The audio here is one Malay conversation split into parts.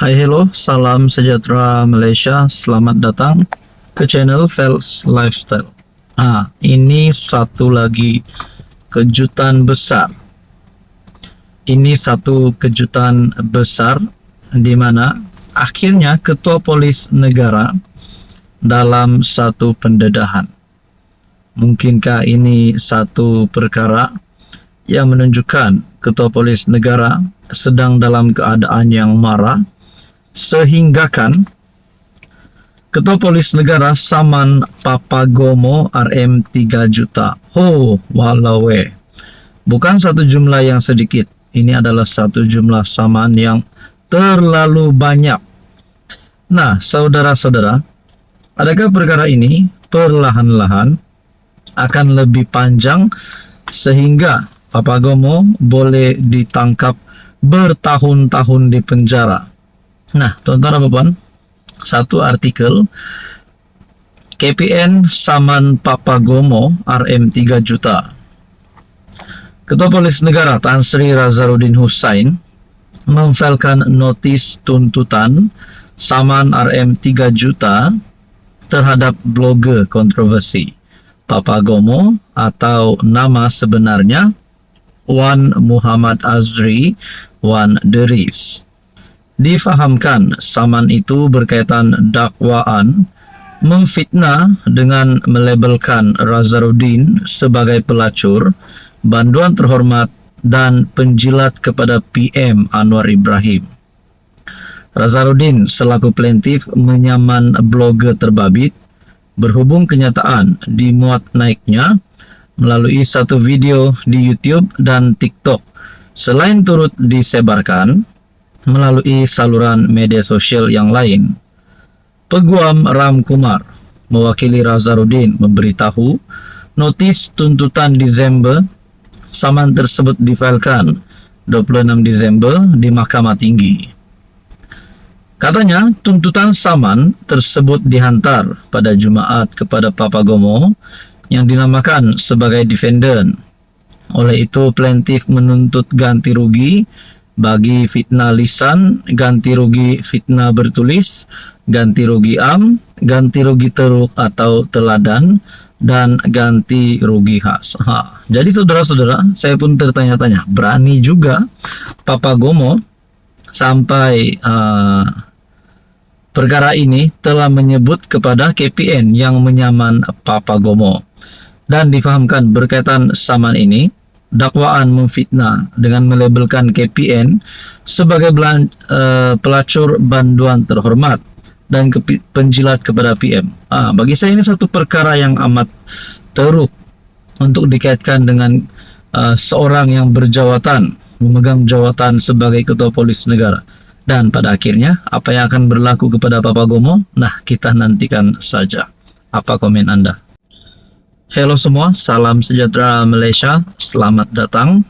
Hai hello, salam sejahtera Malaysia. Selamat datang ke channel Fels Lifestyle. Ini satu lagi kejutan besar. Ini satu kejutan besar di mana akhirnya Ketua Polis Negara dalam satu pendedahan. Mungkinkah ini satu perkara yang menunjukkan Ketua Polis Negara sedang dalam keadaan yang marah, sehinggakan Ketua Polis Negara saman Papagomo RM 3 juta. Walawe. Bukan satu jumlah yang sedikit. Ini adalah satu jumlah saman yang terlalu banyak. Nah, saudara-saudara, adakah perkara ini perlahan-lahan akan lebih panjang sehingga Papagomo boleh ditangkap bertahun-tahun di penjara? Nah, tuan-tuan dan puan, satu artikel KPN saman Papagomo RM 3 juta. Ketua Polis Negara Tan Sri Razarudin Hussain memfailkan notis tuntutan saman RM 3 juta terhadap blogger kontroversi Papagomo atau nama sebenarnya Wan Muhammad Azri Wan Deris. Difahamkan saman itu berkaitan dakwaan memfitnah dengan melabelkan Razarudin sebagai pelacur, banduan terhormat dan penjilat kepada PM Anwar Ibrahim. Razarudin selaku plaintiff menyaman blogger terbabit berhubung kenyataan dimuat naiknya melalui satu video di YouTube dan TikTok, selain turut disebarkan melalui saluran media sosial yang lain. Peguam Ram Kumar mewakili Razarudin memberitahu notis tuntutan Desember saman tersebut difailkan 26 Desember di Mahkamah Tinggi. Katanya tuntutan saman tersebut dihantar pada Jumaat kepada Papagomo yang dinamakan sebagai defendant. Oleh itu plaintiff menuntut ganti rugi bagi fitnah lisan, ganti rugi fitnah bertulis, ganti rugi ganti rugi teruk atau teladan, dan ganti rugi khas. Jadi saudara-saudara, saya pun tertanya-tanya, berani juga Papagomo sampai perkara ini telah menyebut kepada KPN yang menyaman Papagomo. Dan difahamkan berkaitan saman ini, dakwaan memfitnah dengan melabelkan KPN sebagai pelacur banduan terhormat dan penjilat kepada PM. Bagi saya ini satu perkara yang amat teruk untuk dikaitkan dengan seorang yang berjawatan, memegang jawatan sebagai Ketua Polis Negara. Dan pada akhirnya apa yang akan berlaku kepada Papagomo? Nah, kita nantikan saja. Apa komen Anda? Halo semua, salam sejahtera Malaysia. Selamat datang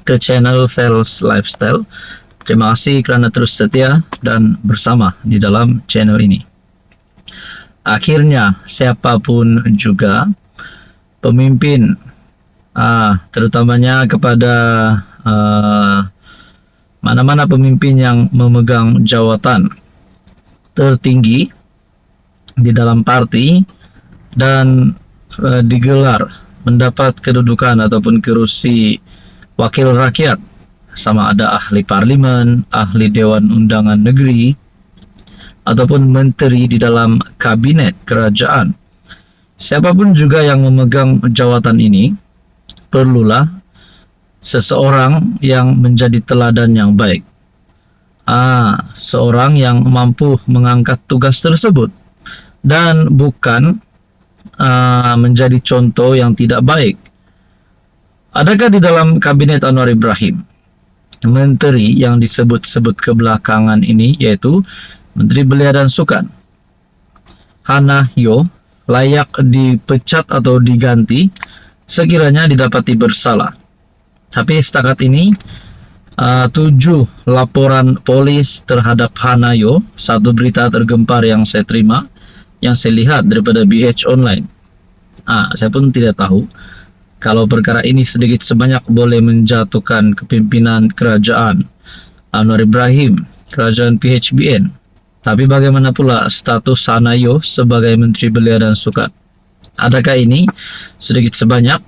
ke channel Fels Lifestyle. Terima kasih kerana terus setia dan bersama di dalam channel ini. Akhirnya siapapun juga pemimpin, terutamanya kepada mana-mana pemimpin yang memegang jawatan tertinggi di dalam parti dan digelar mendapat kedudukan ataupun kerusi wakil rakyat, sama ada ahli parlimen, ahli Dewan Undangan Negeri ataupun menteri di dalam kabinet kerajaan. Siapapun juga yang memegang jawatan ini perlulah seseorang yang menjadi teladan yang baik. Seorang yang mampu mengangkat tugas tersebut dan bukan menjadi contoh yang tidak baik. Adakah di dalam kabinet Anwar Ibrahim menteri yang disebut-sebut kebelakangan ini, yaitu Menteri Belia dan Sukan Hannah Yeoh, layak dipecat atau diganti sekiranya didapati bersalah? Tapi setakat ini 7 laporan polis terhadap Hannah Yeoh, satu berita tergempar yang saya terima, yang saya lihat daripada BH Online. Saya pun tidak tahu kalau perkara ini sedikit sebanyak boleh menjatuhkan kepimpinan kerajaan Anwar Ibrahim kerajaan PHBN. Tapi bagaimana pula status Hanayo sebagai Menteri Belia dan Sukan? Adakah ini sedikit sebanyak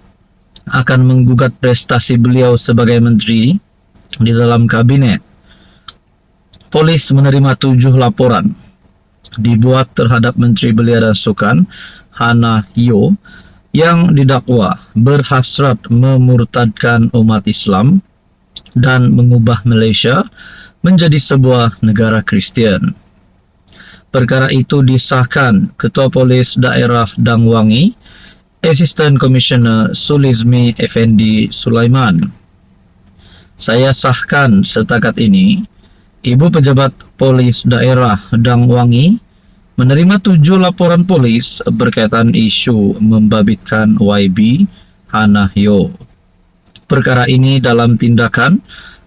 akan menggugat prestasi beliau sebagai menteri di dalam kabinet? Polis menerima 7 laporan dibuat terhadap Menteri Belia dan Sukan Hanayo yang didakwa berhasrat memurtadkan umat Islam dan mengubah Malaysia menjadi sebuah negara Kristian. Perkara itu disahkan Ketua Polis Daerah Dangwangi, Assistant Commissioner Sulizmi Effendi Sulaiman. Saya sahkan setakat ini, Ibu Pejabat Polis Daerah Dangwangi menerima 7 laporan polis berkaitan isu membabitkan YB Hanayo. Perkara ini dalam tindakan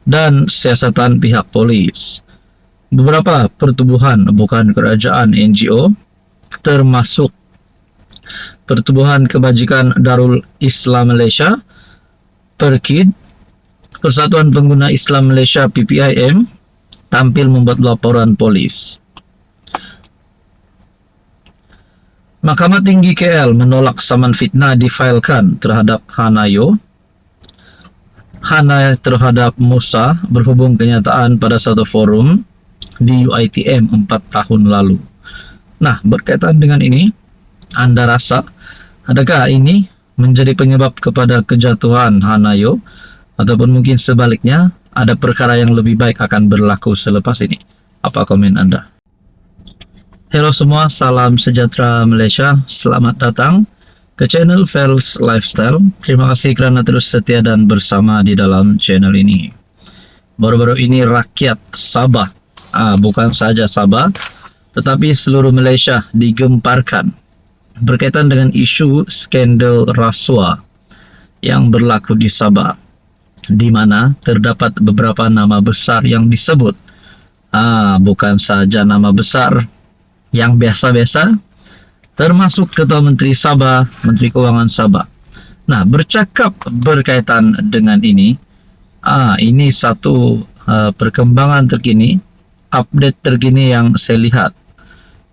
dan siasatan pihak polis. Beberapa pertubuhan bukan kerajaan NGO termasuk Pertubuhan Kebajikan Darul Islam Malaysia, PERKID, Persatuan Pengguna Islam Malaysia PPIM tampil membuat laporan polis. Mahkamah Tinggi KL menolak saman fitnah difailkan terhadap Hanayo. Hana terhadap Musa berhubung kenyataan pada satu forum di UiTM 4 tahun lalu. Nah, berkaitan dengan ini, Anda rasa adakah ini menjadi penyebab kepada kejatuhan Hanayo, ataupun mungkin sebaliknya ada perkara yang lebih baik akan berlaku selepas ini? Apa komen Anda? Halo semua, salam sejahtera Malaysia. Selamat datang ke channel Fels Lifestyle. Terima kasih kerana terus setia dan bersama di dalam channel ini. Baru-baru ini rakyat Sabah, bukan saja Sabah, tetapi seluruh Malaysia digemparkan berkaitan dengan isu skandal rasuah yang berlaku di Sabah, di mana terdapat beberapa nama besar yang disebut. Bukan saja nama besar yang biasa-biasa, termasuk Ketua Menteri Sabah, Menteri Kewangan Sabah. Nah, bercakap berkaitan dengan ini, ini satu perkembangan terkini, update terkini yang saya lihat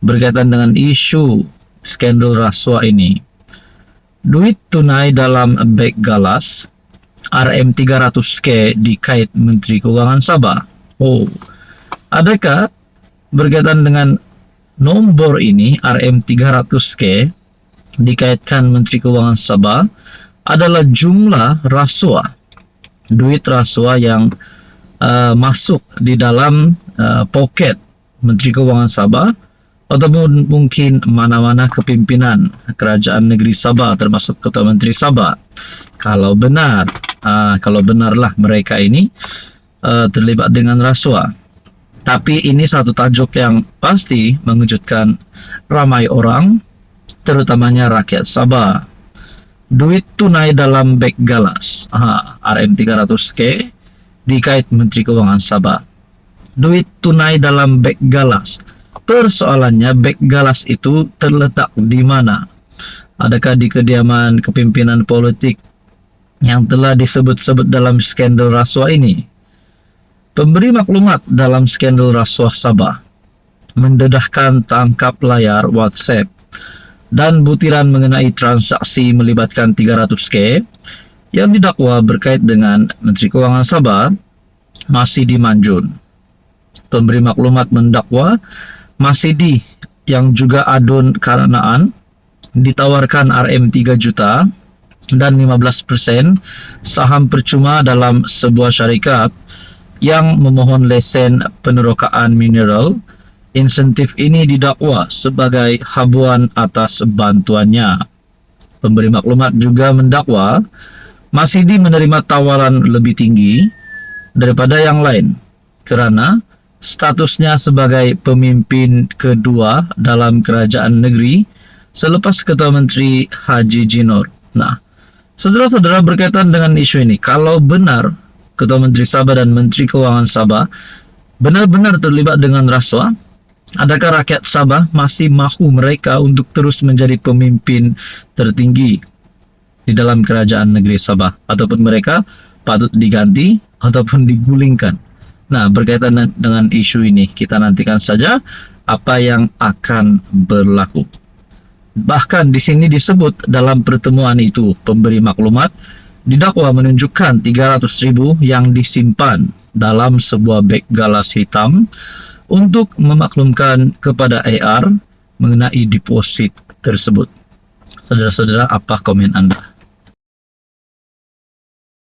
berkaitan dengan isu skandal rasuah ini. Duit tunai dalam beg galas RM300K dikait Menteri Kewangan Sabah. Adakah berkaitan dengan nombor ini RM300K dikaitkan Menteri Kewangan Sabah adalah jumlah rasuah, duit rasuah yang masuk di dalam poket Menteri Kewangan Sabah ataupun mungkin mana-mana kepimpinan kerajaan negeri Sabah termasuk Ketua Menteri Sabah. Kalau benarlah mereka ini terlibat dengan rasuah. Tapi ini satu tajuk yang pasti mengejutkan ramai orang, terutamanya rakyat Sabah. Duit tunai dalam beg galas, RM300K dikait Menteri Kewangan Sabah. Duit tunai dalam beg galas. Persoalannya, beg galas itu terletak di mana? Adakah di kediaman kepimpinan politik yang telah disebut-sebut dalam skandal rasuah ini? Pemberi maklumat dalam skandal rasuah Sabah mendedahkan tangkap layar WhatsApp dan butiran mengenai transaksi melibatkan 300K yang didakwa berkait dengan Menteri Kewangan Sabah, Masidi Manjun. Pemberi maklumat mendakwa Masidi yang juga adun Karanaan ditawarkan RM3 juta dan 15% saham percuma dalam sebuah syarikat yang memohon lesen penerokaan mineral. Insentif ini didakwa sebagai habuan atas bantuannya. Pemberi maklumat juga mendakwa Masidi menerima tawaran lebih tinggi daripada yang lain kerana statusnya sebagai pemimpin kedua dalam kerajaan negeri selepas Ketua Menteri Haji Jinor. Nah, saudara-saudara, berkaitan dengan isu ini, kalau benar Ketua Menteri Sabah dan Menteri Kewangan Sabah benar-benar terlibat dengan rasuah, adakah rakyat Sabah masih mahu mereka untuk terus menjadi pemimpin tertinggi di dalam kerajaan negeri Sabah, ataupun mereka patut diganti ataupun digulingkan Nah, berkaitan dengan isu ini, kita nantikan saja apa yang akan berlaku. Bahkan di sini disebut dalam pertemuan itu, pemberi maklumat didakwa menunjukkan 300.000 yang disimpan dalam sebuah beg galas hitam untuk memaklumkan kepada AR mengenai deposit tersebut. Saudara-saudara, apa komen Anda?